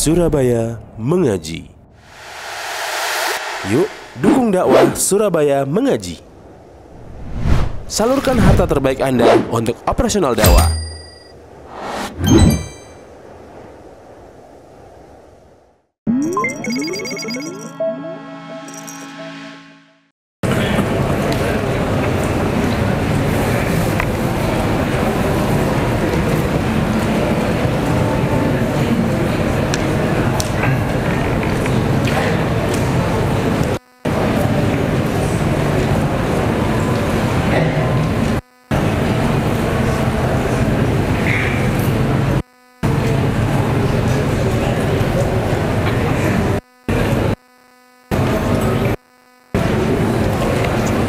Surabaya Mengaji. Yuk, dukung dakwah Surabaya Mengaji. Salurkan harta terbaik Anda untuk operasional dakwah.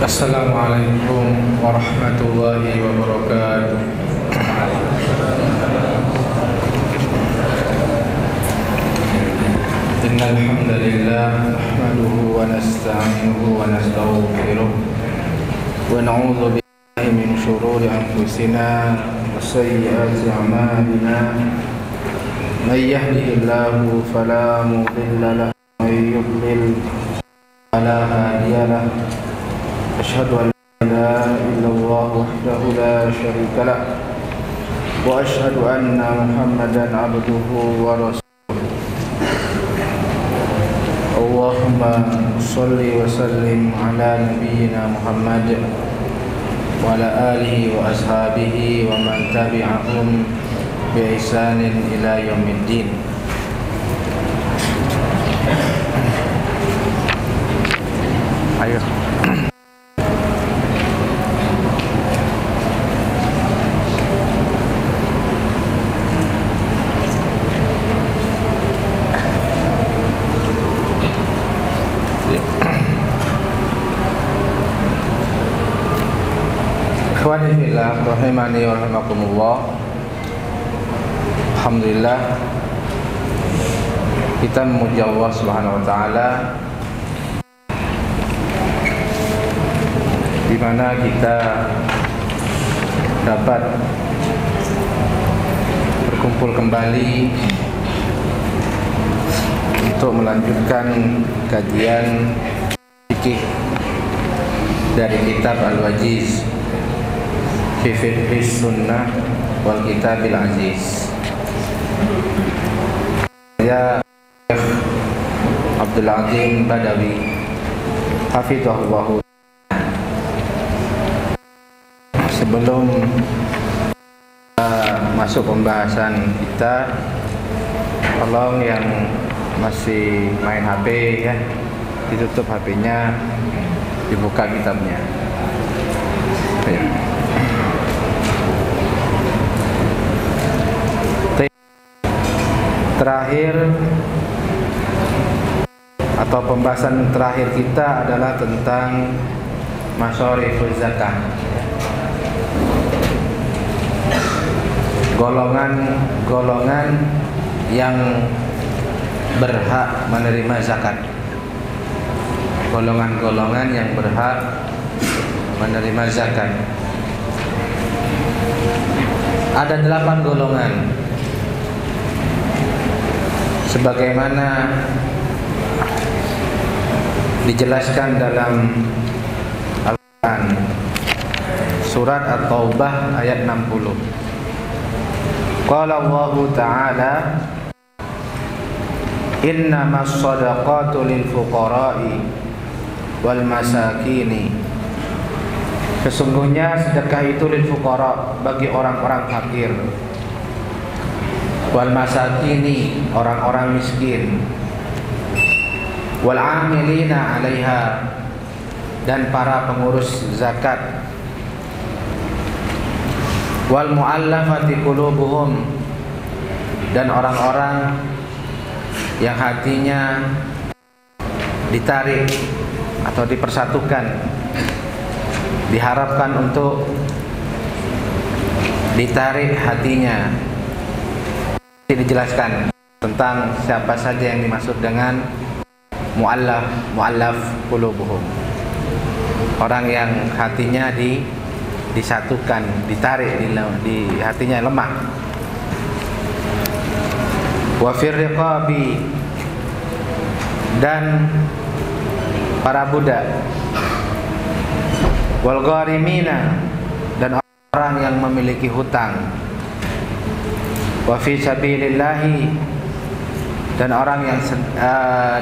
Assalamualaikum warahmatullahi wabarakatuh. Innal hamdalillah nahmaduhu wa nasta'inuhu wa nastaghfiruh wa na'udzu billahi min shururi anfusina wa sayyiati a'malina. May yahdihillahu fala mudilla lahu wa may yudlil fala hadiya lahu. أشهد أن لا إله إلا الله وحده لا شريك له وأشهد أن محمدا عبده ورسوله. اللهم صل وسلم على نبينا محمد وعلى آله وأصحابه ومن تبعهم بإحسان إلى يوم الدين. Ayo. Alhamdulillah, rahimani wa rahimakumullah. Alhamdulillah, kita memuji Allah Subhanahu wa taala di mana kita dapat berkumpul kembali untuk melanjutkan kajian fikih dari kitab Al-Wajiz fi Fiqhis Sunnah wal Kitabil Aziz. Saya Syekh Abdul Azim Badawi hafizahullah. Sebelum masuk pembahasan kita, tolong yang masih main HP ya, ditutup HP-nya, dibuka kitabnya. Ya. Terakhir atau pembahasan terakhir kita adalah tentang masharifuz zakah, golongan-golongan yang berhak menerima zakat. Golongan-golongan yang berhak menerima zakat. Ada 8 golongan sebagaimana dijelaskan dalam Al-Quran surat At-Taubah ayat 60. Qala Allah Ta'ala innamas shadaqatu lil fuqara'i wal masakini. Sesungguhnya sedekah itu lil fuqara, bagi orang-orang fakir, wal masakini, orang-orang miskin, wal amilina 'alaiha, dan para pengurus zakat, wal mu'allafati qulubuhum, dan orang-orang yang hatinya ditarik atau dipersatukan, diharapkan untuk ditarik hatinya. Dijelaskan tentang siapa saja yang dimaksud dengan mu'allaf qulubuhum, orang yang hatinya disatukan, ditarik, di hatinya lemah. wa fir riqabi, dan para budak, wal gharimina, dan orang yang memiliki hutang, wa fi sabilillahi, dan orang yang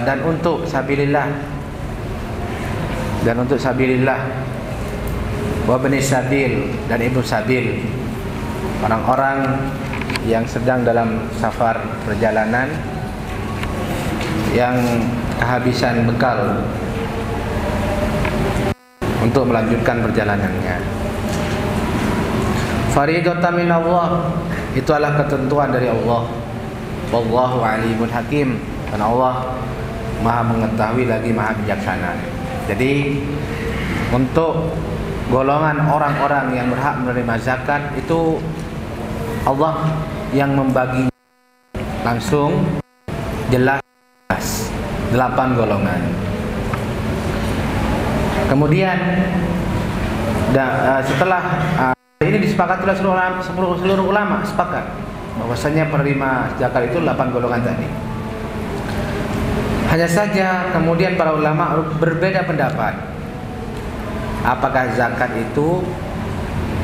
dan untuk sabilillah, wa bani sabil, dan ibnu sabil, orang-orang yang sedang dalam safar perjalanan yang kehabisan bekal untuk melanjutkan perjalanannya. Faridatan min Allah, itu adalah ketentuan dari Allah. Wallahu alimun hakim, dan Allah Maha mengetahui lagi Maha bijaksana. Jadi untuk golongan orang-orang yang berhak menerima zakat itu Allah yang membagi langsung jelas 8 golongan. Kemudian setelah ini disepakati oleh seluruh ulama sepakat bahwasanya penerima zakat itu 8 golongan tadi. Hanya saja kemudian para ulama berbeda pendapat. Apakah zakat itu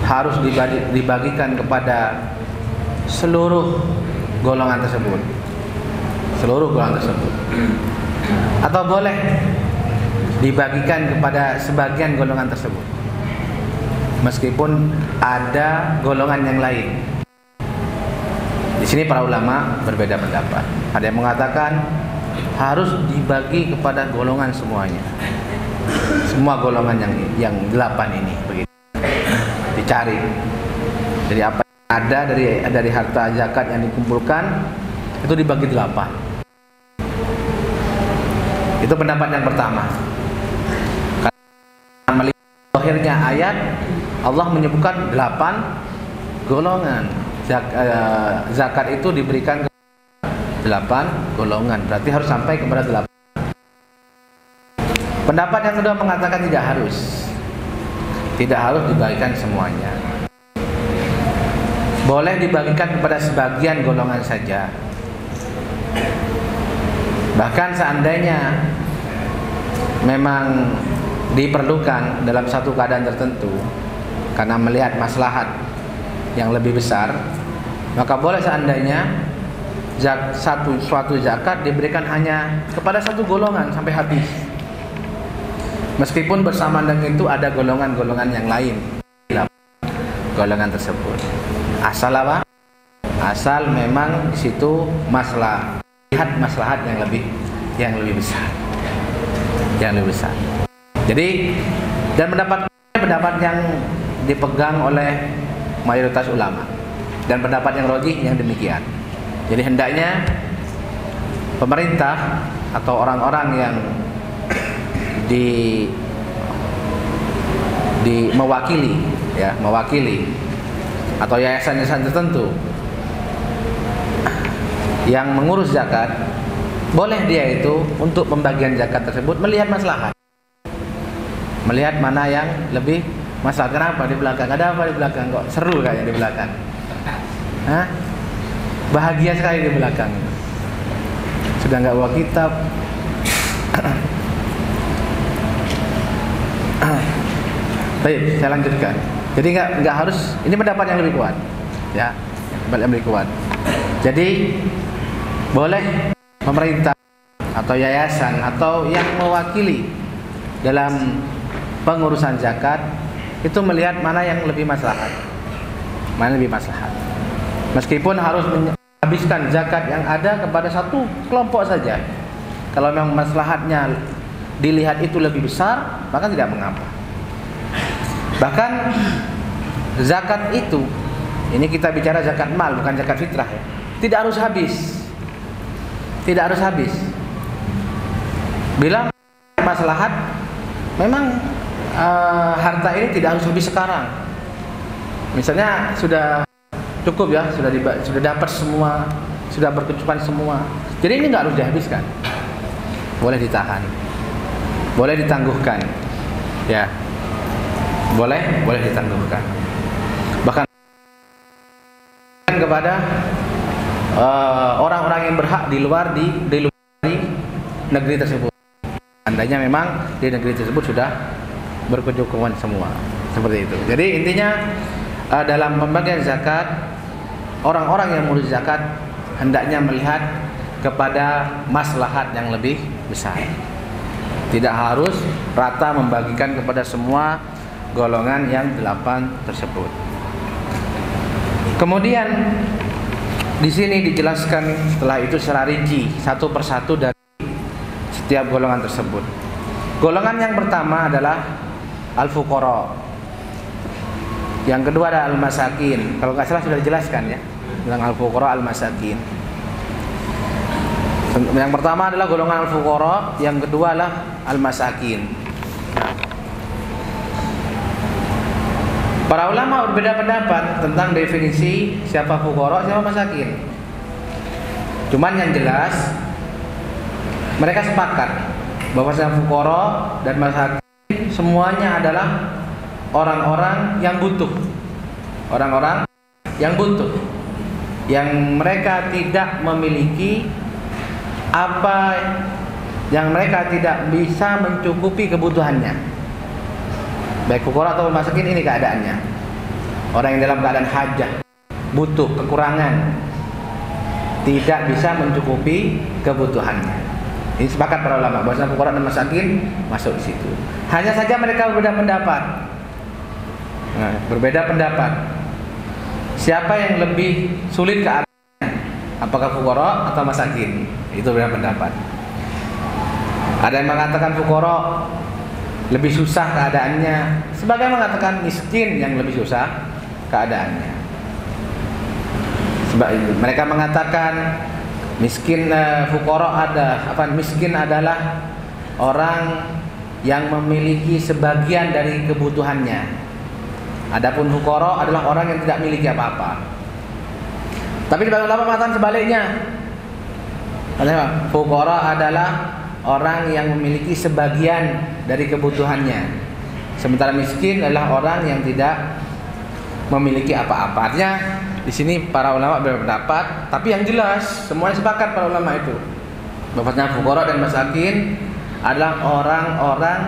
harus dibagikan kepada seluruh golongan tersebut, atau boleh dibagikan kepada sebagian golongan tersebut, meskipun ada golongan yang lain. Di sini para ulama berbeda pendapat. Ada yang mengatakan harus dibagi kepada golongan semuanya, semua golongan yang 8 ini, begitu dicari. Jadi apa ada dari harta zakat yang dikumpulkan itu dibagi 8. Itu pendapat yang pertama. Karena melihat akhirnya ayat Allah menyebutkan 8 golongan. Zakat itu diberikan ke 8 golongan, berarti harus sampai kepada 8. Pendapat yang kedua mengatakan tidak harus dibagikan semuanya. Boleh dibagikan kepada sebagian golongan saja. Bahkan seandainya memang diperlukan dalam satu keadaan tertentu karena melihat maslahat yang lebih besar, maka boleh seandainya suatu zakat diberikan hanya kepada satu golongan sampai habis, meskipun bersamaan dengan itu ada golongan-golongan yang lain golongan tersebut. Asal apa? Asal memang di situ lihat maslahat yang lebih besar. Jadi dan pendapat yang dipegang oleh mayoritas ulama dan pendapat yang rajih yang demikian. Jadi hendaknya pemerintah atau orang-orang yang mewakili atau yayasan-yayasan tertentu yang mengurus zakat, boleh dia itu untuk pembagian zakat tersebut melihat maslahat, melihat mana yang lebih maslahat. Kenapa di belakang? Ada apa di belakang kok seru kayaknya di belakang? Hah? Bahagia sekali di belakang. Sudah nggak bawa kitab. Baik, saya lanjutkan. Jadi nggak harus, ini pendapat yang lebih kuat, ya, pendapat yang lebih kuat. Jadi boleh pemerintah atau yayasan atau yang mewakili dalam pengurusan zakat itu melihat mana yang lebih maslahat, meskipun harus menghabiskan zakat yang ada kepada satu kelompok saja. Kalau memang maslahatnya dilihat itu lebih besar, maka tidak mengapa. Bahkan zakat itu, ini kita bicara zakat mal bukan zakat fitrah ya, tidak harus habis. Bila maslahat memang harta ini tidak harus habis sekarang. Misalnya sudah cukup ya, sudah dapat semua, sudah berkecukupan semua. Jadi ini nggak harus dihabiskan. Boleh ditahan, boleh ditangguhkan, ya. Boleh ditangguhkan. Bahkan kepada orang-orang yang berhak di luar negeri tersebut. Andainya memang di negeri tersebut sudah berkecukupan semua, seperti itu. Jadi intinya dalam pembagian zakat, orang-orang yang mengurus zakat hendaknya melihat kepada maslahat yang lebih besar. Tidak harus rata membagikan kepada semua golongan yang 8 tersebut. Kemudian di sini dijelaskan setelah itu secara rinci satu persatu dari setiap golongan tersebut. Golongan yang pertama adalah al-fuqara. Yang kedua adalah al-masakin. Kalau nggak salah sudah dijelaskan ya, tentang al-fuqara al-masakin. Yang pertama adalah golongan al-fuqara, yang kedua adalah al-masakin. Para ulama berbeda pendapat tentang definisi siapa fuqara, siapa masakin. Cuman yang jelas mereka sepakat bahwa fuqara dan masakin semuanya adalah orang-orang yang butuh. Orang-orang yang butuh, yang mereka tidak memiliki apa, yang mereka tidak bisa mencukupi kebutuhannya. Baik fuqara atau masakin, ini keadaannya. Orang yang dalam keadaan hajah, butuh, kekurangan, tidak bisa mencukupi kebutuhannya. Ini sepakat para ulama bahwa fuqara dan masakin masuk di situ. Hanya saja mereka berbeda pendapat. Nah, berbeda pendapat. Siapa yang lebih sulit keadaannya? Apakah fuqara atau masakin? Itu berbeda pendapat. Ada yang mengatakan fuqara lebih susah keadaannya, sebagian mengatakan miskin yang lebih susah keadaannya. Mereka mengatakan miskin, fuqara miskin adalah orang yang memiliki sebagian dari kebutuhannya. Adapun fuqara adalah orang yang tidak memiliki apa-apa. Tapi sebagian ulama mengatakan sebaliknya. Fuqara adalah orang yang memiliki sebagian dari kebutuhannya, sementara miskin adalah orang yang tidak memiliki apa-apa. Artinya di sini para ulama berpendapat, tapi yang jelas semuanya sepakat para ulama itu bahwasanya fuqara dan masakin adalah orang-orang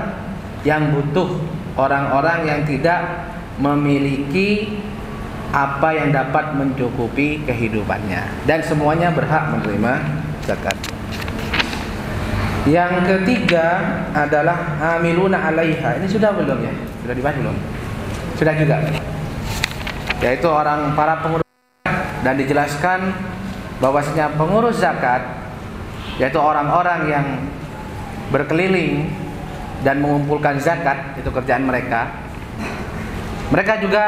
yang butuh, orang-orang yang tidak memiliki apa yang dapat mencukupi kehidupannya, dan semuanya berhak menerima zakat. Yang ketiga adalah amiluna 'alaiha. Ini sudah belum ya? Sudah dibahas belum? Sudah juga. Yaitu para pengurus zakat, dan dijelaskan bahwasanya pengurus zakat yaitu orang-orang yang berkeliling dan mengumpulkan zakat, itu kerjaan mereka. Mereka juga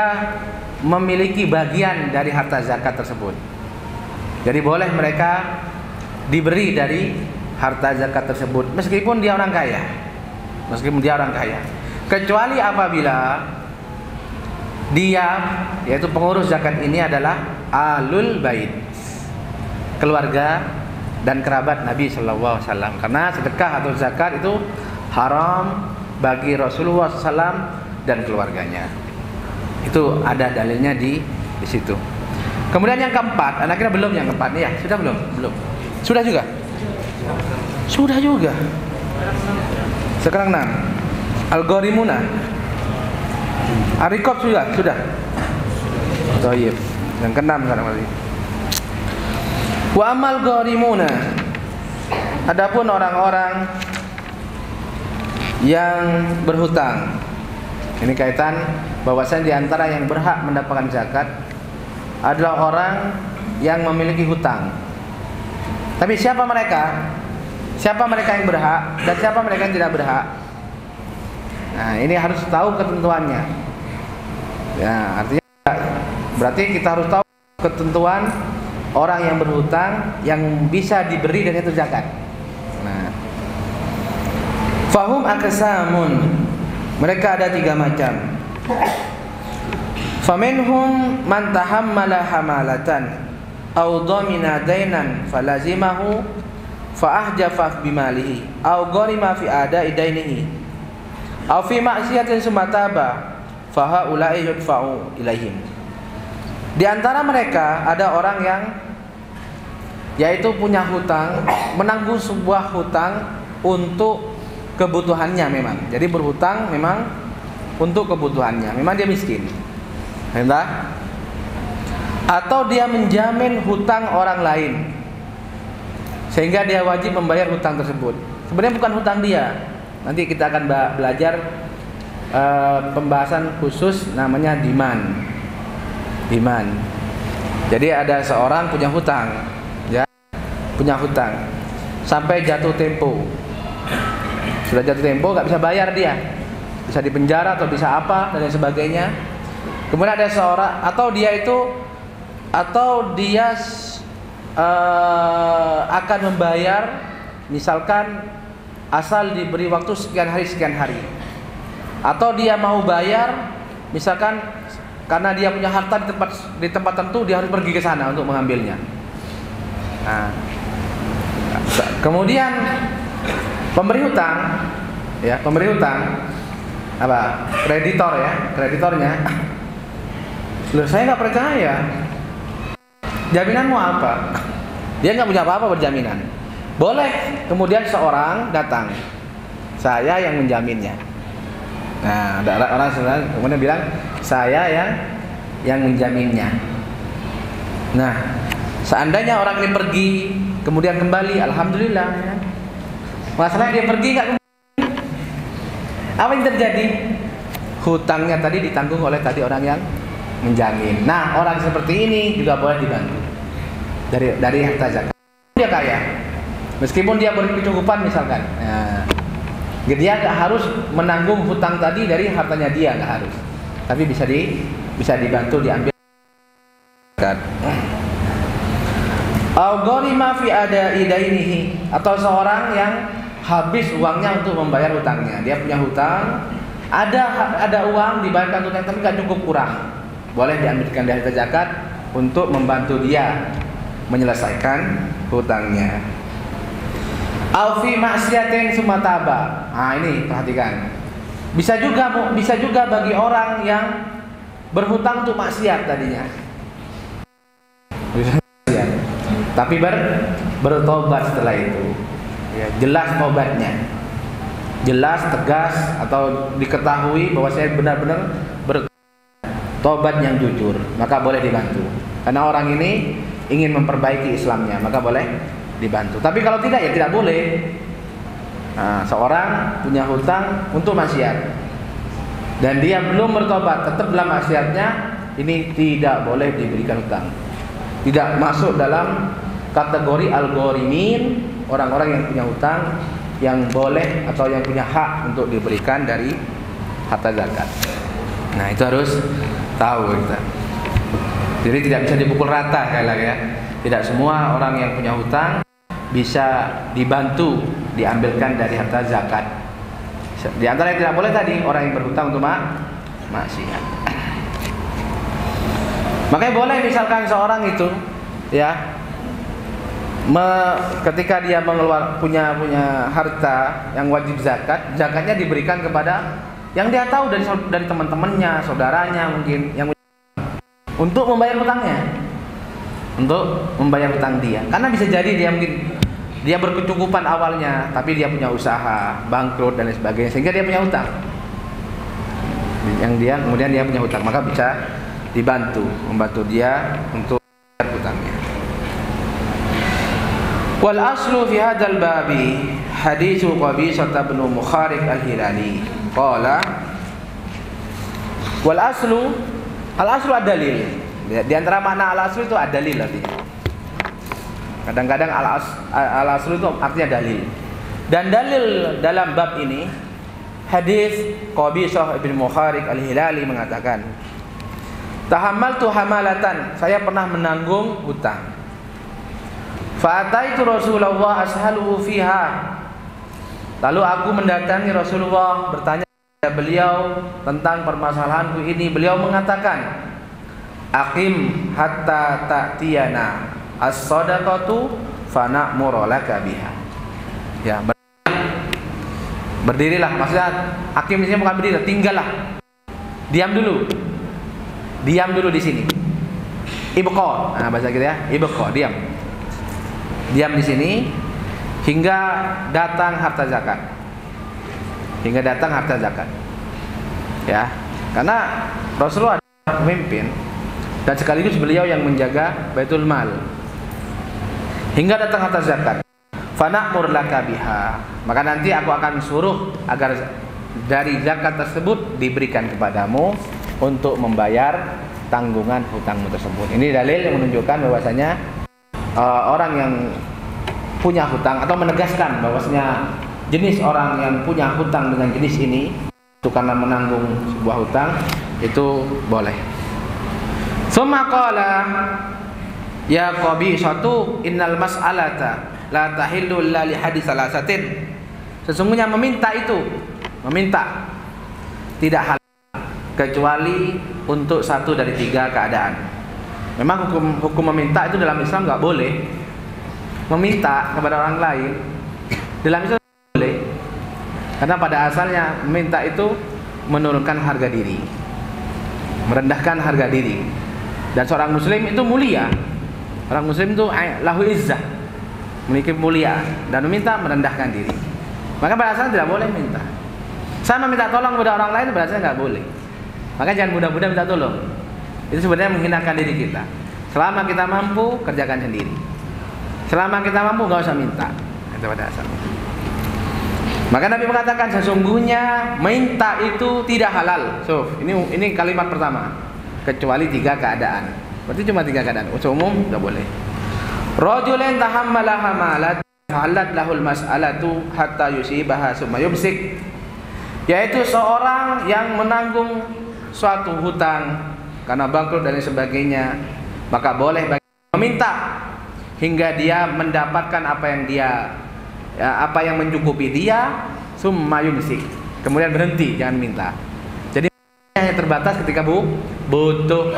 memiliki bagian dari harta zakat tersebut. Jadi boleh mereka diberi dari harta zakat tersebut meskipun dia orang kaya. Kecuali apabila dia, yaitu pengurus zakat ini adalah alul bait, keluarga dan kerabat Nabi sallallahu alaihi wasallam. Karena sedekah atau zakat itu haram bagi Rasulullah SAW dan keluarganya. Itu ada dalilnya di situ. Kemudian yang keempat, anaknya belum yang keempat nih ya? Sudah belum? Belum. Sudah juga? Sudah juga. Sekarang 6. Al-Gharimuna. Ar-Riqab sudah. Baik. Yang ke-6 sekarang lagi. Wa amal gharimuna. Adapun orang-orang yang berhutang. Ini kaitan bahwasanya di antara yang berhak mendapatkan zakat adalah orang yang memiliki hutang. Tapi siapa mereka? Siapa mereka yang berhak dan siapa mereka yang tidak berhak? Nah, ini harus tahu ketentuannya. Ya, artinya berarti kita harus tahu ketentuan orang yang berhutang yang bisa diberi dan itu zakat. Nah, fahum aqsamun. Mereka ada 3 macam. Faminhum man tahammala hamalatan aw dhamina dainan falazimahu fa ahjafa bimalihi aw gharima fi ada'i dainihi aw fi ma'siyatin sumataba fa haula'i yudfa'u ilaihim. Di antara mereka ada orang yang yaitu punya hutang, menanggung sebuah hutang untuk kebutuhannya memang. Jadi berhutang memang untuk kebutuhannya. Memang dia miskin. Entah? Atau dia menjamin hutang orang lain, sehingga dia wajib membayar hutang tersebut. Sebenarnya bukan hutang dia. Nanti kita akan belajar pembahasan khusus namanya diman. Diman. Jadi ada seorang punya hutang, ya, punya hutang sampai jatuh tempo. Sudah jatuh tempo, nggak bisa bayar dia, bisa dipenjara atau bisa apa dan lain sebagainya. Kemudian ada seorang atau dia akan membayar, misalkan asal diberi waktu sekian hari, atau dia mau bayar, misalkan karena dia punya harta di tempat tertentu, dia harus pergi ke sana untuk mengambilnya. Nah, kemudian pemberi hutang, ya, pemberi hutang apa? Kreditor, ya, kreditornya. Loh, saya nggak percaya. Jaminanmu apa? Dia nggak punya apa-apa berjaminan. Boleh. Kemudian seorang datang, saya yang menjaminnya. Nah, ada orang kemudian bilang, saya yang menjaminnya. Nah, seandainya orang ini pergi kemudian kembali, alhamdulillah. Ya. Masalahnya dia pergi nggak kembali, apa yang terjadi? Hutangnya tadi ditanggung oleh tadi orang yang menjamin. Nah, orang seperti ini juga boleh dibantu dari harta zakat. Dia kaya, meskipun dia berkecukupan misalkan, nah, dia nggak harus menanggung hutang tadi dari hartanya dia, nggak harus, tapi bisa dibantu diambil. Al-gharima fi ada'idainihi, atau seorang yang habis uangnya untuk membayar hutangnya. Dia punya hutang, ada uang dibayarkan hutang tapi nggak cukup, kurang. Boleh diambilkan dari harta zakat untuk membantu dia menyelesaikan hutangnya. Au fi maksiatin sumataba. Nah, ini perhatikan. Bisa juga bagi orang yang berhutang untuk maksiat tadinya. Tapi bertobat setelah itu. Ya, jelas tobatnya. Jelas, tegas, atau diketahui bahwa saya benar-benar bertobat yang jujur, maka boleh dibantu. Karena orang ini ingin memperbaiki Islamnya, maka boleh dibantu. Tapi kalau tidak, ya tidak boleh. Nah, seorang punya hutang untuk maksiat dan dia belum bertobat, tetap dalam maksiatnya, ini tidak boleh diberikan hutang. Tidak masuk dalam kategori al-ghorimin, orang-orang yang punya hutang yang boleh atau yang punya hak untuk diberikan dari harta zakat. Nah, itu harus tahu kita. Jadi tidak bisa dipukul rata sekali lagi, ya. Tidak semua orang yang punya hutang bisa dibantu diambilkan dari harta zakat. Di antara yang tidak boleh tadi, orang yang berhutang untuk maksiat. Makanya boleh misalkan seorang itu, ya, ketika dia punya harta yang wajib zakat, zakatnya diberikan kepada yang dia tahu dari teman-temannya, saudaranya mungkin, yang untuk membayar hutangnya, untuk membayar hutang dia. Karena bisa jadi dia berkecukupan awalnya, tapi dia punya usaha, bangkrut dan lain sebagainya, sehingga dia punya hutang. Kemudian dia punya hutang, maka bisa membantu dia untuk membayar hutangnya. Wal aslu fi hadzal babi haditsu Qabisah bin Mukharib al-Hilali qala wal aslu ad-dalil. Di antara makna al-aslu itu ad-dalil artinya. Kadang-kadang al-aslu itu artinya dalil. Dan dalil dalam bab ini hadis Qabisah bin Mukharib al-Hilali mengatakan, tahammaltu hamalatan, saya pernah menanggung hutang. Fa'ataitu Rasulullah ashaluhu fiha. Lalu aku mendatangi Rasulullah, bertanya kepada beliau tentang permasalahanku ini. Beliau mengatakan, aqim hatta ta'tiyana as-sadaqatu fa na'muru laka biha. Ya, berdirilah, maksudnya aqim di sini bukan berdiri, tinggallah. Diam dulu di sini. Ibqa. Nah, bahasa kita ya, ibqa, diam. diam di sini hingga datang harta zakat. Hingga datang harta zakat. Ya, karena Rasulullah adalah pemimpin dan sekaligus beliau yang menjaga Baitul Mal. Hingga datang harta zakat. Fana'mur laka biha. Maka nanti aku akan suruh agar dari zakat tersebut diberikan kepadamu untuk membayar tanggungan hutangmu tersebut. Ini dalil yang menunjukkan bahwasanya orang yang punya hutang atau menegaskan bahwasanya jenis orang yang punya hutang dengan jenis ini itu karena menanggung sebuah hutang itu boleh. Summa qala ya qabisatu innal mas'alata la tahillu illa li hadis salasatin. Sesungguhnya meminta tidak halal kecuali untuk satu dari tiga keadaan. Memang hukum meminta itu dalam Islam nggak boleh. Meminta kepada orang lain dalam Islam tidak boleh. Karena pada asalnya meminta itu menurunkan harga diri, merendahkan harga diri. Dan seorang muslim itu mulia. Orang muslim itu lahu izzah, memiliki mulia, dan meminta merendahkan diri. Maka pada asalnya tidak boleh minta. Sama minta tolong kepada orang lain pada asalnya nggak boleh. Maka jangan mudah-mudah minta tolong. Itu sebenarnya menghinakan diri kita. Selama kita mampu, kerjakan sendiri. Selama kita mampu, nggak usah minta. Itu pada asalnya. Maka Nabi mengatakan sesungguhnya minta itu tidak halal. So, ini kalimat pertama. Kecuali tiga keadaan. Berarti cuma tiga keadaan. Umum nggak boleh. Rajulun tahammala hamalat halat lahul mas'alatu hatta yusibaha summa yumsik. Yaitu seorang yang menanggung suatu hutang karena bangkrut dan sebagainya, maka boleh bagi meminta hingga dia mendapatkan apa yang mencukupi dia, summa yumsik. Kemudian berhenti, jangan minta. Jadi hanya terbatas ketika butuh.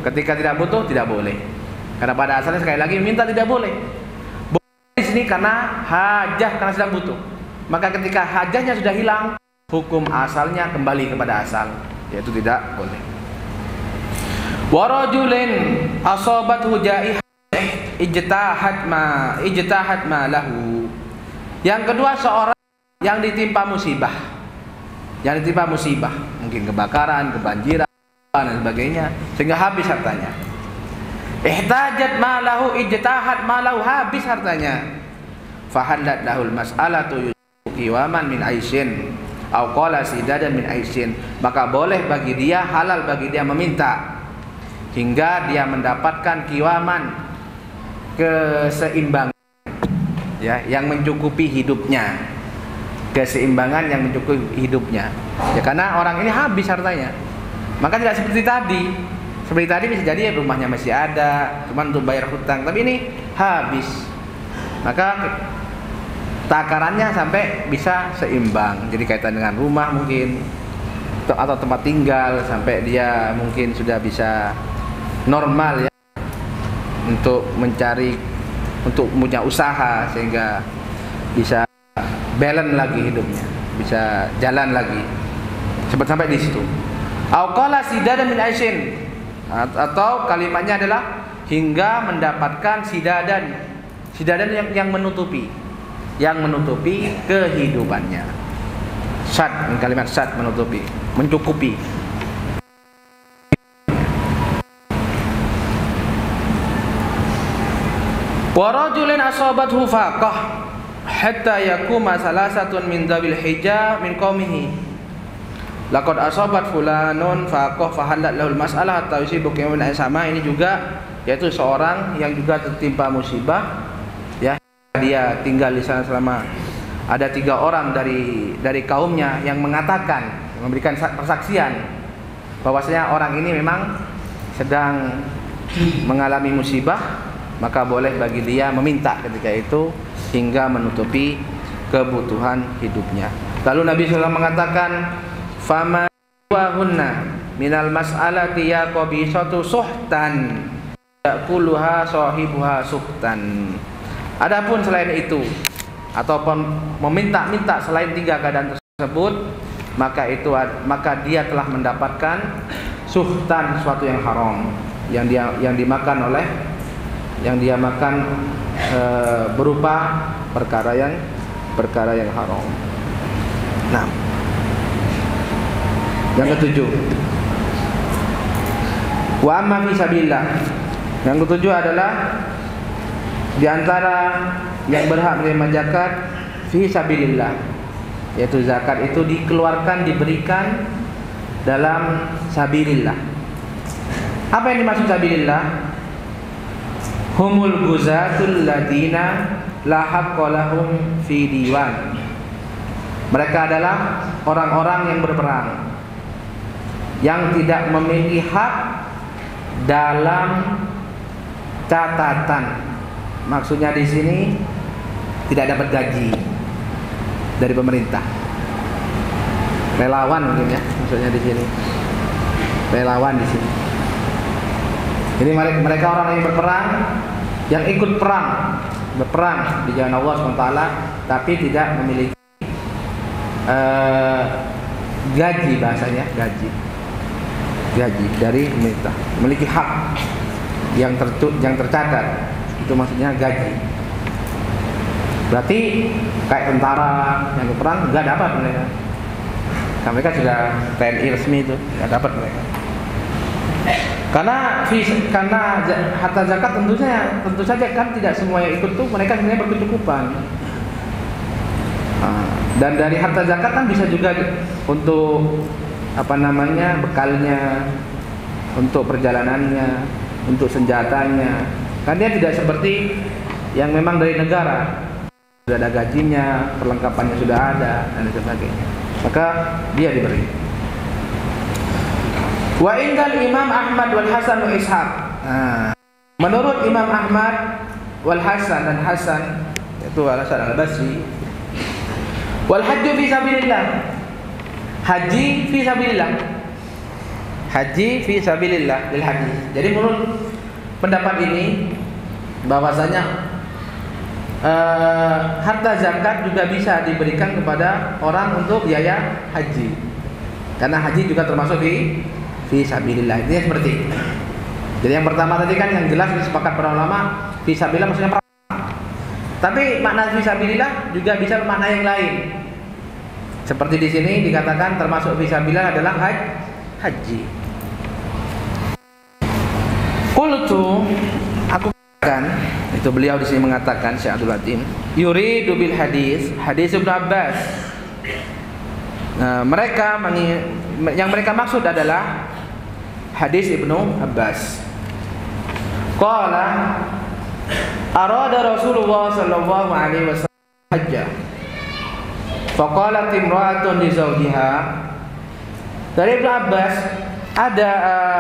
Ketika tidak butuh tidak boleh. Karena pada asalnya sekali lagi minta tidak boleh. Boleh di sini karena hajah, karena sedang butuh. Maka ketika hajahnya sudah hilang, hukum asalnya kembali kepada asal, yaitu tidak boleh. Wa rajulin asabathu jaihah ijtahad ma lahu. Yang kedua seorang yang ditimpa musibah. Mungkin kebakaran, kebanjiran dan sebagainya sehingga habis hartanya. Ihtajat ma lahu ijtahad ma lahu, habis hartanya. Fahallat lahul mas'alatu kiwaman min aisyin au qala sidadan min aisyin, maka boleh bagi dia, halal bagi dia meminta hingga dia mendapatkan kiwaman, keseimbangan, ya, yang mencukupi hidupnya, keseimbangan yang mencukupi hidupnya, ya, karena orang ini habis hartanya. Maka tidak seperti tadi bisa jadi rumahnya masih ada cuma untuk bayar hutang, tapi ini habis, maka takarannya sampai bisa seimbang. Jadi kaitan dengan rumah mungkin atau tempat tinggal sampai dia mungkin sudah bisa normal, ya, untuk punya usaha sehingga bisa balance lagi hidupnya, bisa jalan lagi. Sampai di situ. Au qala sidadan min aisyin, atau kalimatnya adalah hingga mendapatkan sidadan yang menutupi kehidupannya. Kalimat sad menutupi, mencukupi. Wa rajulin asabathu faqah hatta yakuma salasatun min dzawil hijja min qaumihi. Laqad asabat fulanun faqah fahallat lahul mas'alah hatta yusibu qiyamun sama. Ini juga yaitu seorang yang juga tertimpa musibah, ya, dia tinggal di sana selama ada 3 orang dari kaumnya yang mengatakan, memberikan persaksian bahwasanya orang ini memang sedang mengalami musibah, maka boleh bagi dia meminta ketika itu hingga menutupi kebutuhan hidupnya. Lalu Nabi SAW mengatakan, fama wahunna minal mas'alati ya qabisatu suhtan yaquluha sahibuha suhtan. Adapun selain itu ataupun meminta-minta selain 3 keadaan tersebut, maka dia telah mendapatkan suhtan, suatu yang haram yang dimakan oleh yang dia makan berupa perkara yang haram. Nah, yang ketujuh, wa amma fi sabilillah. Yang ketujuh adalah di antara yang berhak menerima zakat fi sabilillah, yaitu zakat itu dikeluarkan, diberikan dalam sabilillah. Apa yang dimaksud sabilillah? Humul guzatul ladina la haqqa lahum fi diwan. Mereka adalah orang-orang yang berperang yang tidak memiliki hak dalam catatan. Maksudnya di sini tidak dapat gaji dari pemerintah. Relawan mungkin ya, maksudnya di sini. Relawan di sini. Jadi mereka orang yang berperang, yang ikut berperang di jalan Allah SWT, tapi tidak memiliki gaji, bahasanya gaji dari pemerintah, memiliki hak yang tercatat, itu maksudnya gaji. Berarti kayak tentara yang berperang nggak dapat mereka. Mereka sudah TNI resmi itu nggak dapat mereka. Karena harta zakat tentu saja kan tidak semua yang ikut tuh mereka sebenarnya berkecukupan. Dan dari harta zakat kan bisa juga untuk bekalnya, untuk perjalanannya, untuk senjatanya. Kan dia tidak seperti yang memang dari negara, sudah ada gajinya, perlengkapannya sudah ada dan sebagainya. Maka dia diberi. Wa indal Imam Ahmad wal Hasan wa Ishaq. Menurut Imam Ahmad wal Hasan dan Hasan, itu Hasan al-Basri, wal hajju fi sabilillah. Haji fi sabilillah. Haji fi sabilillah lil haji. Jadi menurut pendapat ini bahwasanya harta zakat juga bisa diberikan kepada orang untuk biaya haji. Karena haji juga termasuk fi sabilillah. Ini seperti itu. Jadi yang pertama tadi kan yang jelas disepakati para ulama, fi sabilillah maksudnya perang. Tapi makna fi sabilillah juga bisa makna yang lain. Seperti di sini dikatakan termasuk fi sabilillah adalah haji. Qultu, aku katakan, itu beliau di sini mengatakan Syekh Abdul Latif, yuridu bil hadis Ibnu Abbas. Nah, yang mereka maksud adalah hadis Ibnu Abbas. Qala arada Rasulullah sallallahu alaihi wasallam hajja. Faqalat imra'atun li zawjiha. Dari Ibnu Abbas ada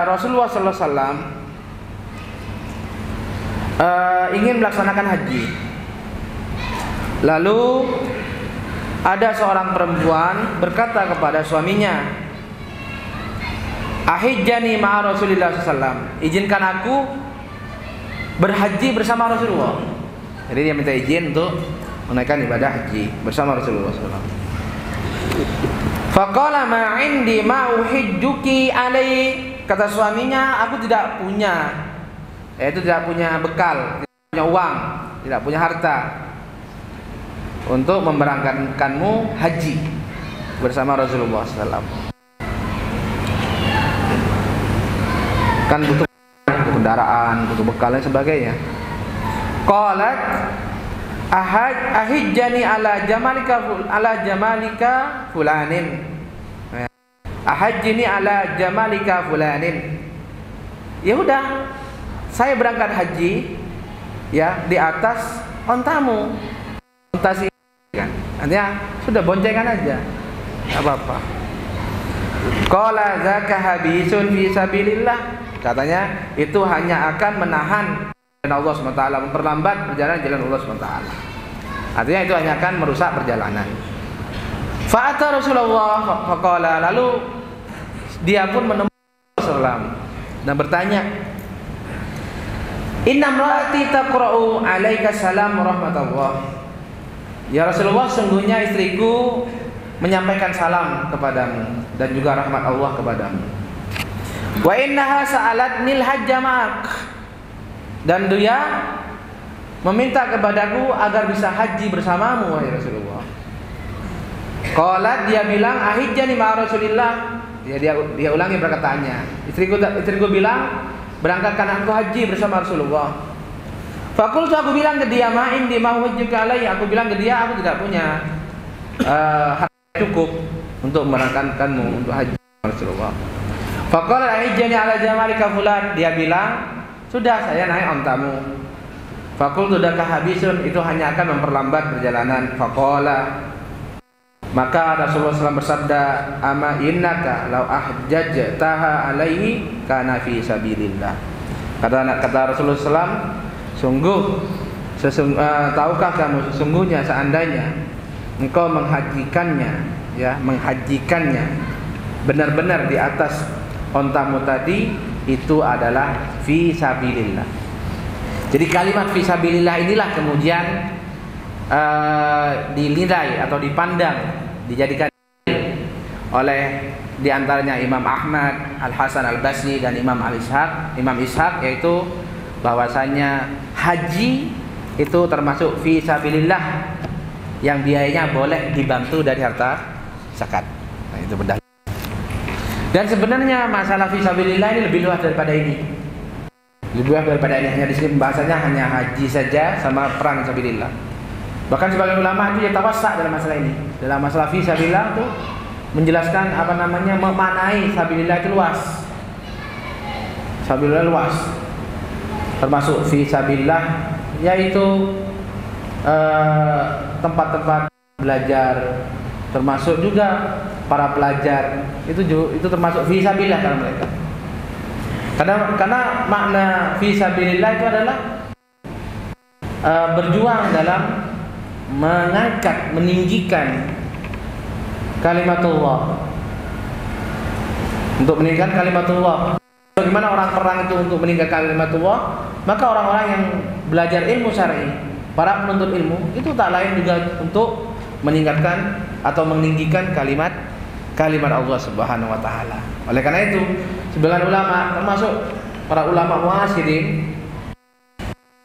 Rasulullah sallallahu alaihi wasallam ingin melaksanakan haji. Lalu ada seorang perempuan berkata kepada suaminya, ahijjani ma'a Rasulillah SAW, izinkan aku berhaji bersama Rasulullah. Jadi dia minta izin untuk menunaikan ibadah haji bersama Rasulullah SAW. Faqala ma indi ma uhijjuki alai. Kata suaminya, aku tidak punya, yaitu tidak punya bekal, tidak punya uang, tidak punya harta untuk memberangkatkanmu haji bersama Rasulullah SAW. Kan butuh kendaraan, butuh bekal dan sebagainya. Qalat ahijjani ala jamalika fulanin. Ahajjini ala jamalika fulanin. Ya udah, saya berangkat haji ya di atas ontamu. Onta sih kan. Artinya sudah boncengan aja. Enggak apa-apa. Qala zaka habisun fi sabilillah. Katanya itu hanya akan menahan jalan Allah SWT, memperlambat perjalanan jalan Allah SWT. Artinya itu hanya akan merusak perjalanan. Fa'ata Rasulullah faqala, lalu dia pun menemui Rasulullah dan bertanya, inna imraati taqra'u 'alaika salam rahmatullah. Ya Rasulullah, sungguhnya istriku menyampaikan salam kepadamu dan juga rahmat Allah kepadamu. Wa innaha sa'alatnil hajja ma'ak. dan dia meminta kepadaku agar bisa haji bersamamu wahai Rasulullah. Qalat, dia bilang, ahijjani ma'a Rasulillah. Dia ulangi perkataannya. Istriku bilang, berangkatkan aku haji bersama Rasulullah. Fakultu, aku bilang ke dia, ma'in di ma'wajibka alaihi. Aku bilang ke dia, aku tidak punya harta cukup untuk merangkatkanmu untuk haji Rasulullah. Faqala ahijjani ala jamalika fulan. Dia bilang, sudah, saya naik ontamu. Faqultu daka habisun, itu hanya akan memperlambat perjalanan. Faqala, maka Rasulullah SAW bersabda, ama innaka law ahjajtaha alaihi kana fi sabilillah. Kata Rasulullah SAW, tahukah kamu sesungguhnya seandainya engkau menghajikannya benar-benar di atas ontamu tadi, itu adalah fi sabilillah. Jadi kalimat fi sabilillah inilah kemudian dinilai atau dipandang, dijadikan oleh diantaranya Imam Ahmad, Al Hasan Al Basri dan Imam Ishaq, yaitu bahwasanya haji itu termasuk fi sabilillah yang biayanya boleh dibantu dari harta zakat. Nah, itu benda. Dan sebenarnya masalah fisabilillah ini lebih luas daripada ini. Lebih luas daripada ini. Hanya di sini pembahasannya hanya haji saja sama perang fisabilillah. Bahkan sebagian ulama itu ya tawassa dalam masalah ini. Dalam masalah fisabilillah itu menjelaskan memanai fisabilillah itu luas. Fisabilillah luas. Termasuk fisabilillah yaitu tempat-tempat belajar, termasuk juga para pelajar, itu termasuk fisabilillah karena mereka. Karena makna fisabilillah itu adalah berjuang dalam mengangkat, meninggikan kalimatullah, untuk meninggikan kalimatullah. Bagaimana orang perang itu untuk meninggikan kalimatullah? Maka orang-orang yang belajar ilmu syar'i, para penuntut ilmu, itu tak lain juga untuk meningkatkan atau meninggikan kalimat Allah Subhanahu wa taala. Oleh karena itu, sebagian ulama termasuk para ulama mu'asirin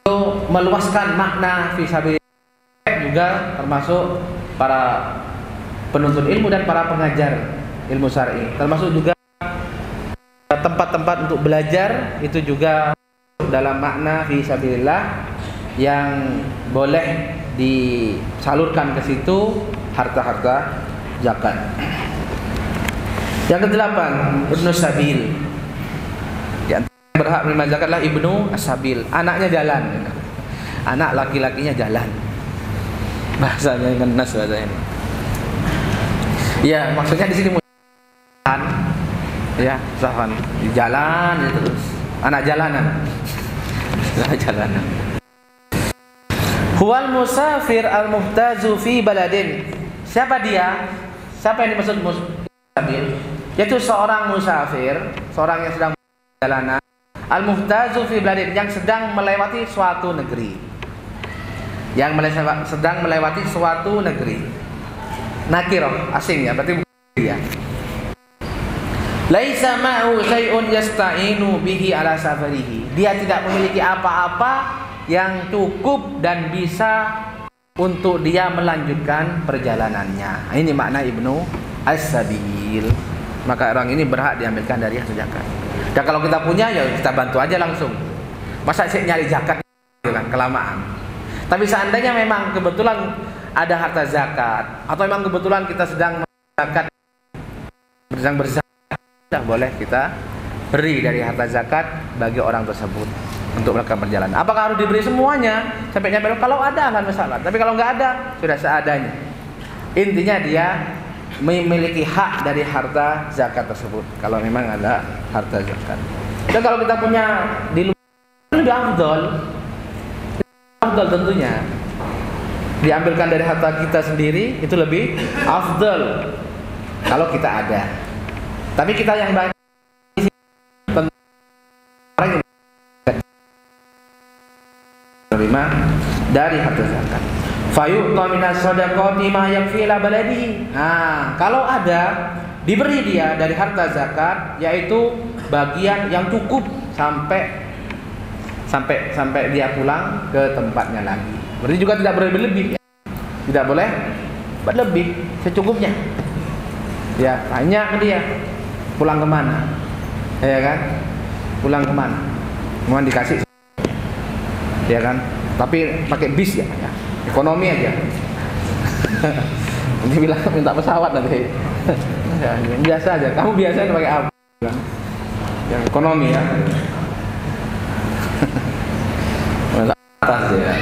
itu meluaskan makna fisabilillah, juga termasuk para penuntut ilmu dan para pengajar ilmu syar'i, termasuk juga tempat-tempat untuk belajar itu juga dalam makna fisabilillah yang boleh disalurkan ke situ harta-harta zakat. Yang kedelapan, Ibnu Sabil. Yang berhak menerima zakat adalah Ibnu Sabil, anaknya jalan. Anak laki-lakinya jalan. Bahasanya dengan nas bahasa ini. Ya, maksudnya di sini ya, sahwan di jalan itu terus. Anak jalanan. Anak jalanan. Huwal musafir al-muhtazu fi baladin. Siapa dia? Siapa yang dimaksud musafir? Yaitu seorang musafir, seorang yang sedang perjalanan, al-muhtazu fi baladin, yang sedang melewati suatu negeri. Sedang melewati suatu negeri. Nakirah, asing ya, berarti bukan dia. Laisa ma'u syai'un yasta'inu bihi ala safarihi. Dia tidak memiliki apa-apa yang cukup dan bisa untuk dia melanjutkan perjalanannya. Ini makna Ibnu As-Sabil. Maka orang ini berhak diambilkan dari hasil zakat. Dan kalau kita punya, ya kita bantu aja langsung. Masa sih nyari zakat kan kelamaan. Tapi seandainya memang kebetulan ada harta zakat, atau memang kebetulan kita sedang berzakat, boleh kita beri dari harta zakat bagi orang tersebut untuk melakukan perjalanan. Apakah harus diberi semuanya sampai nyampe? Kalau ada kan masalah, tapi kalau nggak ada sudah seadanya. Intinya dia memiliki hak dari harta zakat tersebut kalau memang ada harta zakat. Dan kalau kita punya di luar, lebih afdol tentunya diambilkan dari harta kita sendiri, itu lebih afdol kalau kita ada. Tapi kita yang banyak menerima dari harta zakat. Fayu'ta minas shadaqati ma yakfi ila baladihi. Nah, kalau ada, diberi dia dari harta zakat, yaitu bagian yang cukup sampai sampai dia pulang ke tempatnya lagi. Berarti juga tidak boleh berlebih ya. Tidak boleh berlebih, secukupnya. Ya, tanya ke dia pulang kemana, ya kan? Pulang kemana? Mohon dikasih, ya kan? Tapi pakai bis ya, ekonomi aja. Nanti bilang minta pesawat nanti. Ya, biasa aja. Kamu biasa pakai apa? Yang ekonomi ya. Atas ya.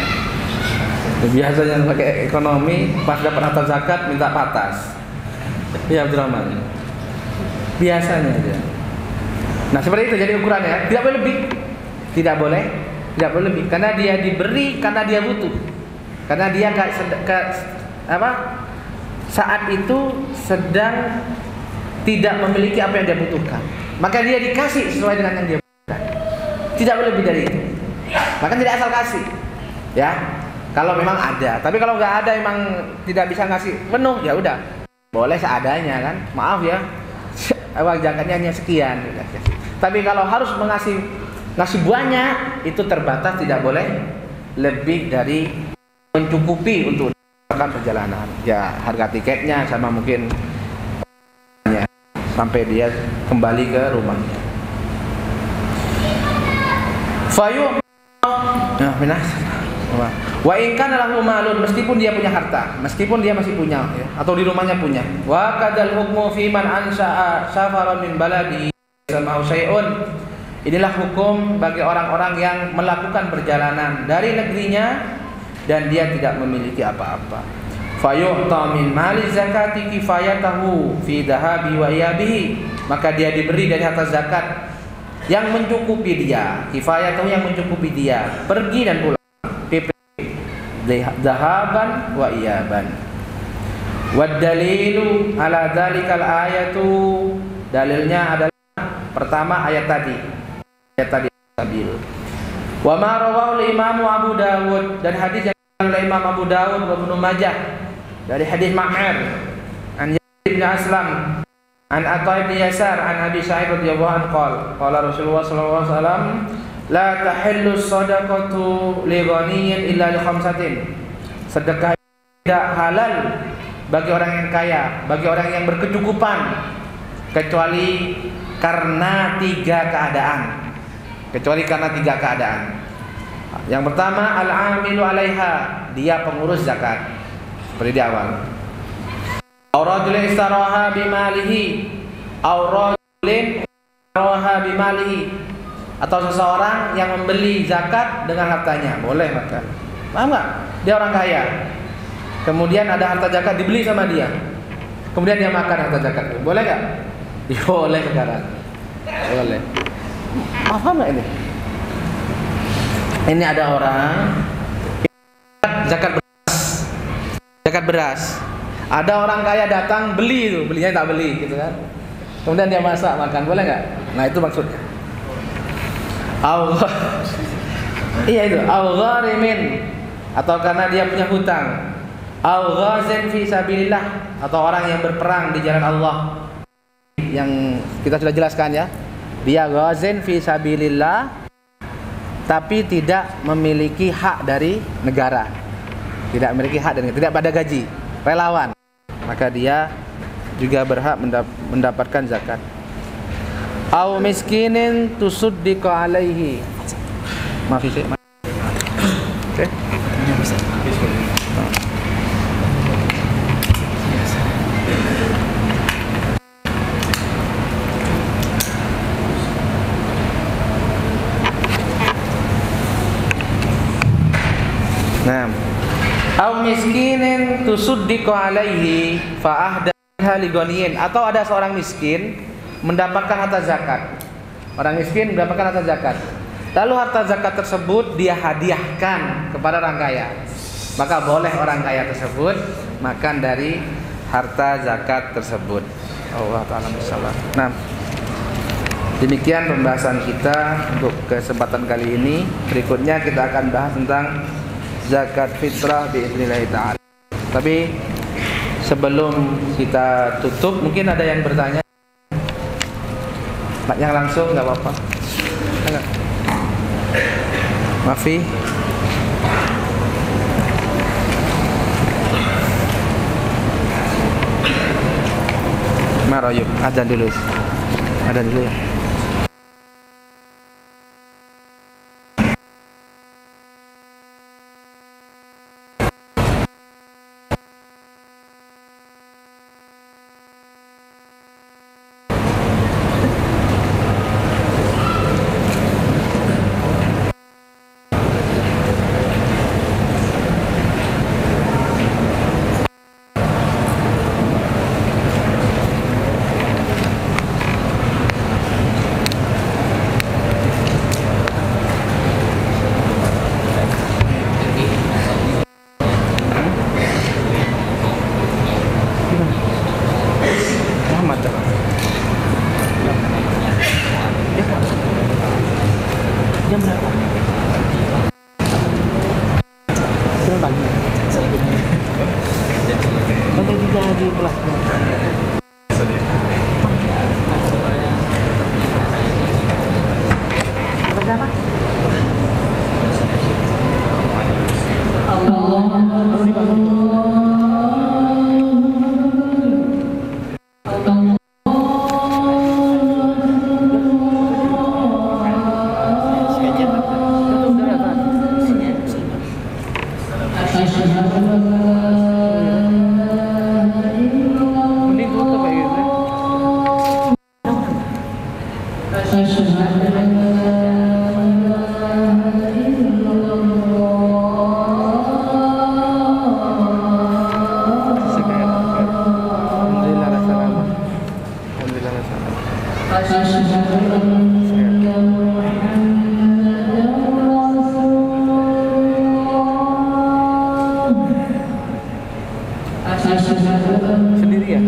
Biasanya pakai ekonomi, pas dapat harta zakat minta patas. Ya Abdurrahman. Biasanya aja. Nah seperti itu jadi ukurannya. Tidak boleh lebih. Tidak boleh lebih. Karena dia diberi, karena dia butuh. Karena dia saat itu sedang tidak memiliki apa yang dia butuhkan. Maka dia dikasih sesuai dengan yang dia butuhkan. Tidak boleh lebih dari itu. Maka tidak asal kasih. Ya. Kalau memang ada, tapi kalau nggak ada emang tidak bisa ngasih penuh, ya udah boleh seadanya kan. Maaf ya, uang zakatnya hanya sekian. Tapi kalau harus ngasih banyak, itu terbatas, tidak boleh lebih dari mencukupi untuk perjalanan. Ya harga tiketnya sama mungkin sampai dia kembali ke rumahnya. Fayu, nah minas. Wa in kana lahu malun, meskipun dia punya harta, meskipun dia masih punya ya, atau di rumahnya punya. Wa kadzal hukmu fi man ansha'a safaran min baladi sama'u syai'un. Inilah hukum bagi orang-orang yang melakukan perjalanan dari negerinya dan dia tidak memiliki apa-apa. Fayu'ta min mali zakati kifayatahu fi dhahabi wa iyabihi. Maka dia diberi dari harta zakat yang mencukupi dia, kifayatahu yang mencukupi dia, pergi dan pulang. Dhahaban wa iyaban. Wad dalilu ala dzalikal ayatu, dalilnya adalah pertama ayat tadi sabil. Wa ma rawahu Imam Abu Dawud, dan hadis yang oleh Imam Abu Dawud wa Ibnu Majah dari hadis Ma'mar an Yazid bin Aslam an Atha bin Yasar an Abi Sa'id radhiyallahu anhu qala Rasulullah sallallahu alaihi wasallam la tahillu shadaqatu li ghaniyyin illa li khamsatin. Sedekah tidak halal bagi orang yang kaya, bagi orang yang berkecukupan, kecuali karena tiga keadaan. Yang pertama, al-amilu alaiha, dia pengurus zakat. Seperti di awal. Aw rajulin istaraha bimalihi, aw rajulin istaraha bimalihi, atau seseorang yang membeli zakat dengan hartanya, boleh makan. Paham nggak? Dia orang kaya, kemudian ada harta zakat dibeli sama dia, kemudian dia makan harta zakat, boleh nggak? Boleh sekarang, boleh. Paham nggak ini? Ini ada orang zakat beras. Ada orang kaya datang beli itu, belinya tak beli, gitu kan? Kemudian dia masak makan, boleh nggak? Nah itu maksudnya. Iya itu, al-gharimin, atau karena dia punya hutang, al-ghazin fi sabilillah, atau orang yang berperang di jalan Allah, yang kita sudah jelaskan ya. Dia ghazin fi sabilillah tapi tidak memiliki hak dari negara, tidak memiliki hak dan tidak pada gaji, relawan, maka dia juga berhak mendapatkan zakat. Au miskinin tusuddiqu alaihi. Maaf sih. Oke. Nah. Au miskinin tusuddiqu alaihi fa ahdaha li ghaniyin, atau ada seorang miskin mendapatkan harta zakat. Orang miskin mendapatkan harta zakat, lalu harta zakat tersebut dia hadiahkan kepada orang kaya, maka boleh orang kaya tersebut makan dari harta zakat tersebut. Allah ta'ala bismillah. Nah, demikian pembahasan kita untuk kesempatan kali ini. Berikutnya kita akan bahas tentang zakat fitrah biiznillah ta'ala. Tapi sebelum kita tutup, mungkin ada yang bertanya. Yang langsung nggak apa-apa. Enggak. Mafi. Maro yuk, adzan dulu. Adzan dulu ya. Sendiri ya?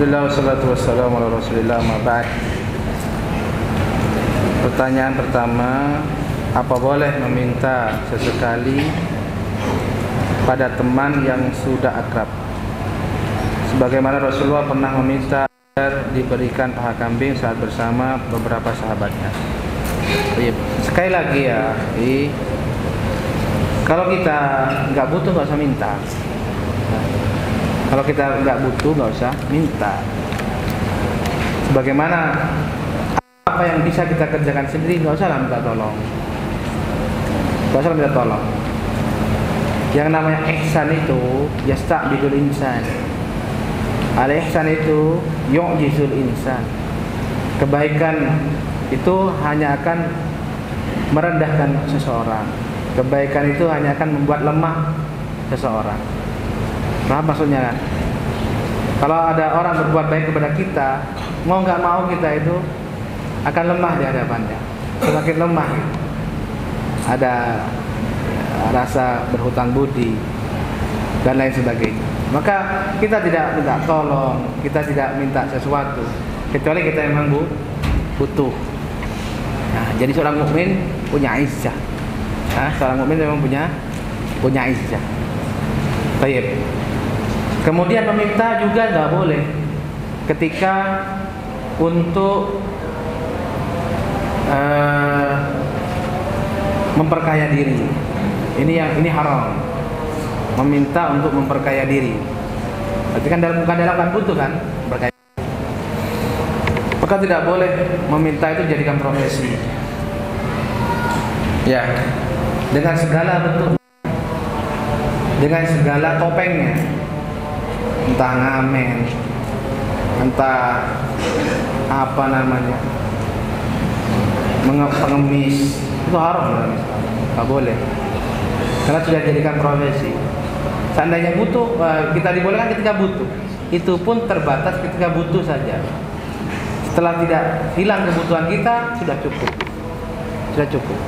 Alhamdulillah wassalatu wassalamu ala rasulillah ma ba'd. Pertanyaan pertama, apa boleh meminta sesekali pada teman yang sudah akrab? Sebagaimana Rasulullah pernah meminta agar diberikan paha kambing saat bersama beberapa sahabatnya. Sekali lagi ya, kalau kita nggak butuh nggak usah minta. Kalau kita nggak butuh nggak usah minta. Sebagaimana apa yang bisa kita kerjakan sendiri nggak usah lah minta tolong. Nggak usah minta tolong. Yang namanya ihsan itu yasta'bidul insan. Al-ihsan itu yu'jizul insan. Kebaikan itu hanya akan merendahkan seseorang. Kebaikan itu hanya akan membuat lemah seseorang. Paham maksudnya kan? Kalau ada orang berbuat baik kepada kita, mau nggak mau kita itu akan lemah di hadapannya. Semakin lemah, ada rasa berhutang budi dan lain sebagainya. Maka kita tidak minta tolong, kita tidak minta sesuatu, kecuali kita memang butuh. Nah, jadi seorang mukmin punya izzah. Nah, seorang mukmin memang punya izzah. Baik. Kemudian meminta juga nggak boleh ketika untuk memperkaya diri. Ini haram. Meminta untuk memperkaya diri. Berarti kan bukan dalam kan butuh kan? Berkaya. Maka tidak boleh meminta itu jadikan profesi. Ya, dengan segala bentuk, dengan segala topengnya, entah ngamen, entah apa namanya, pengemis, itu haram dalam Islam. Nggak boleh, karena sudah dijadikan profesi. Seandainya butuh, kita dibolehkan ketika butuh. Itu pun terbatas ketika butuh saja. Setelah tidak hilang kebutuhan kita, sudah cukup. Sudah cukup.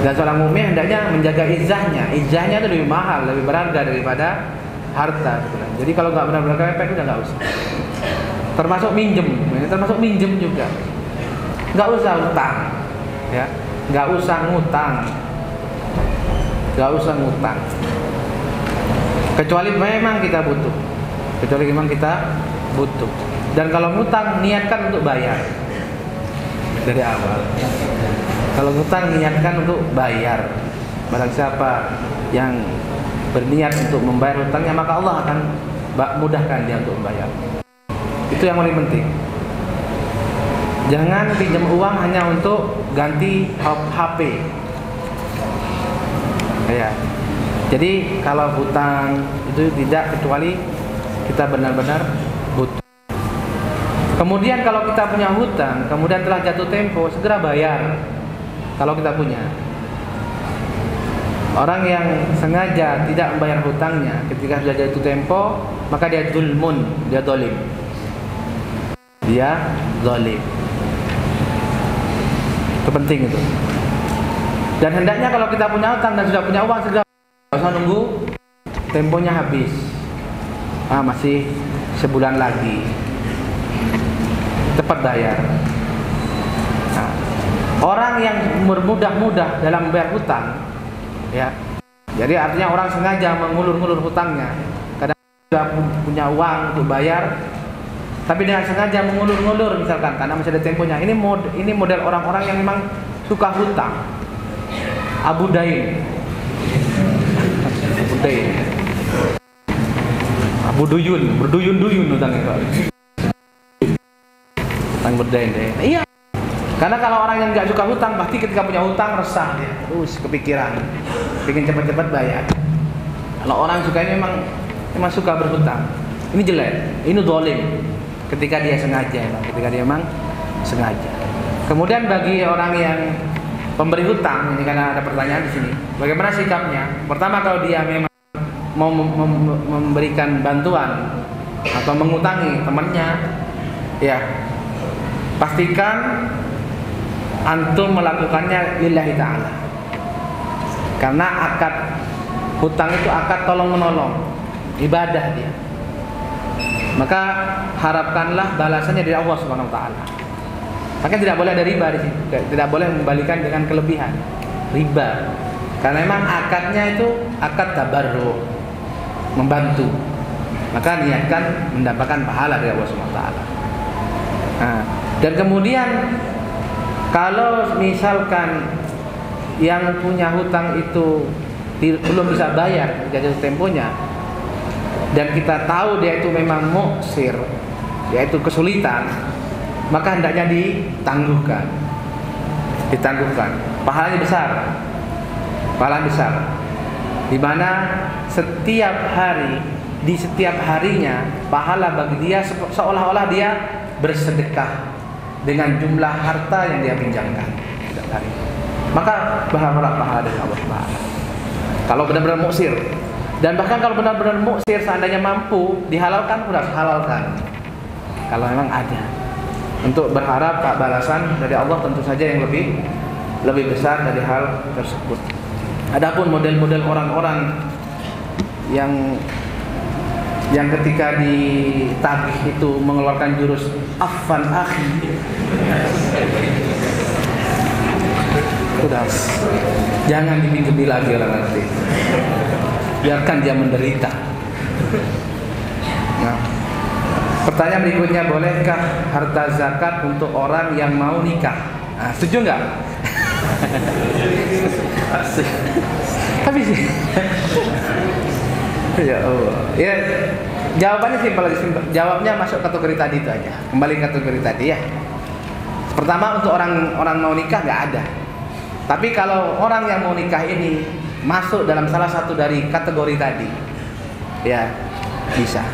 Dan seorang mukmin hendaknya menjaga izahnya. Izahnya itu lebih mahal, lebih berharga daripada harta. Jadi kalau nggak benar-benar kepepet, udah nggak usah. Termasuk minjem juga. Nggak usah utang, ya. Nggak usah ngutang. Kecuali memang kita butuh. Dan kalau ngutang, niatkan untuk bayar dari awal. Kalau ngutang, niatkan untuk bayar. Barang siapa yang berniat untuk membayar hutangnya, maka Allah akan mudahkan dia untuk membayar. Itu yang paling penting. Jangan pinjam uang hanya untuk ganti HP. Ya. Jadi kalau hutang itu tidak, kecuali kita benar-benar butuh. Kemudian kalau kita punya hutang, kemudian telah jatuh tempo, segera bayar. Kalau kita punya. Orang yang sengaja tidak membayar hutangnya ketika sudah jatuh tempo, maka dia zulmun, dia zalim. Itu penting itu. Dan hendaknya kalau kita punya hutang dan sudah punya uang, segera, tidak usah nunggu temponya habis. Masih sebulan lagi, cepat bayar. Orang yang bermudah-mudah dalam membayar hutang, ya, jadi artinya orang sengaja mengulur-ngulur hutangnya. Kadang sudah punya uang untuk bayar, tapi dengan sengaja mengulur-ngulur, misalkan karena masih ada temponya. Ini model orang-orang yang memang suka hutang. Abu Dain, Abu Duyun, berduyun-duyun hutangnya. Hutang berdain deh. Iya. Karena kalau orang yang nggak suka hutang, pasti ketika punya hutang resah dia, terus kepikiran, ingin cepat-cepat bayar. Kalau orang suka ini memang suka berhutang. Ini jelek, ini zalim. Ketika dia sengaja. Kemudian bagi orang yang pemberi hutang, ini karena ada pertanyaan di sini, bagaimana sikapnya? Pertama, kalau dia memang mau memberikan bantuan atau mengutangi temannya, ya pastikan antum melakukannya lillahi ta'ala. Karena akad hutang itu akad tolong menolong, ibadah dia. Maka harapkanlah balasannya dari Allah Subhanahu wa taala. Maka tidak boleh ada riba di sini. Tidak boleh membalikan dengan kelebihan. Riba. Karena memang akadnya itu akad tabarruk, membantu. Maka niatkan mendapatkan pahala dari Allah Subhanahu wa taala. Dan kemudian kalau misalkan yang punya hutang itu belum bisa bayar jatuh temponya, dan kita tahu dia itu memang muksir, yaitu kesulitan, maka hendaknya ditangguhkan. Pahalanya besar. Di mana di setiap harinya pahala bagi dia seolah-olah dia bersedekah dengan jumlah harta yang dia pinjamkan. Maka berharaplah pahala dari Allah Taala. Kalau benar-benar muksir, dan bahkan kalau benar-benar muksir, seandainya mampu dihalalkan, harus halalkan. Kalau memang ada, untuk berharap balasan dari Allah tentu saja yang lebih besar dari hal tersebut. Adapun model-model orang-orang yang ketika ditagih itu mengeluarkan jurus affan akhi, sudah, jangan dipinjami lagi orang nanti, biarkan dia menderita. Nah, pertanyaan berikutnya, bolehkah harta zakat untuk orang yang mau nikah? Setuju nggak? Tapi sih ya Allah. Ya, jawabannya simpel. Jawabnya masuk kategori tadi itu aja. Kembali kategori tadi ya. Pertama, untuk orang mau nikah nggak ada. Tapi kalau orang yang mau nikah ini masuk dalam salah satu dari kategori tadi, ya bisa.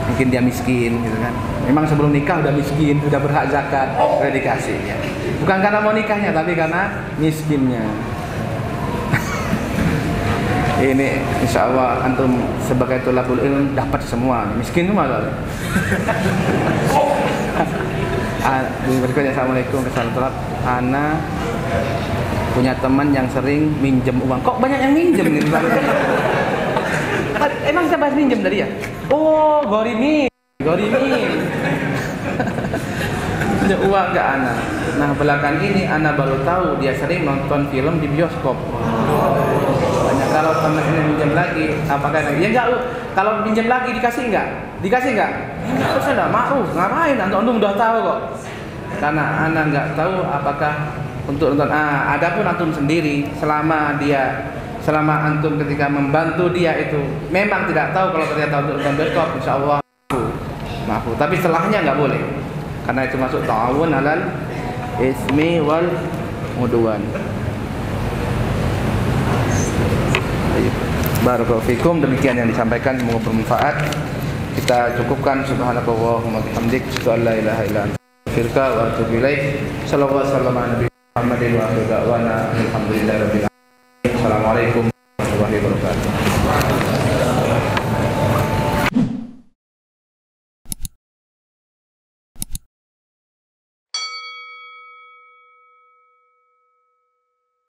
Mungkin dia miskin gitu kan. Memang sebelum nikah udah miskin, udah berhak zakat, udah dikasih ya. Bukan karena mau nikahnya, tapi karena miskinnya. Ini insya Allah antum sebagai tulabul ilm dapat semua. Miskin semua loh. Berikutnya, assalamualaikum warahmatullahi wabarakatuh. Ana punya teman yang sering minjem uang. Kok banyak yang minjem nih? Emang kita bahas minjem tadi ya? Oh, Gorimi. Pinjam uang ke Ana. Nah, belakang ini Ana baru tahu dia sering nonton film di bioskop. Banyak. Kalau teman ini minjem lagi, apakah ya enggak? Kalau pinjam lagi dikasih enggak? Dikasih enggak? Terus enggak mau. Ngapain? Antum udah tahu kok. Karena Ana enggak tahu apakah untuk nonton. Adapun antum sendiri selama antum ketika membantu dia itu memang tidak tahu kalau ternyata untuk nonton bioskop, insyaallah maafu. Tapi setelahnya enggak boleh. Karena itu masuk ta'awun alal ismi wal udwan. Barakallahu fikum. Demikian yang disampaikan, semoga bermanfaat. Kita cukupkan. Subhanakallahumma bihamdik, asyhadu an la ilaha illa anta, astaghfiruka wa atubu ilaik. Shallallahu alaihi wasallam ala nabiyina Muhammadin wa alihi wa sahbihi. Alhamdulillah.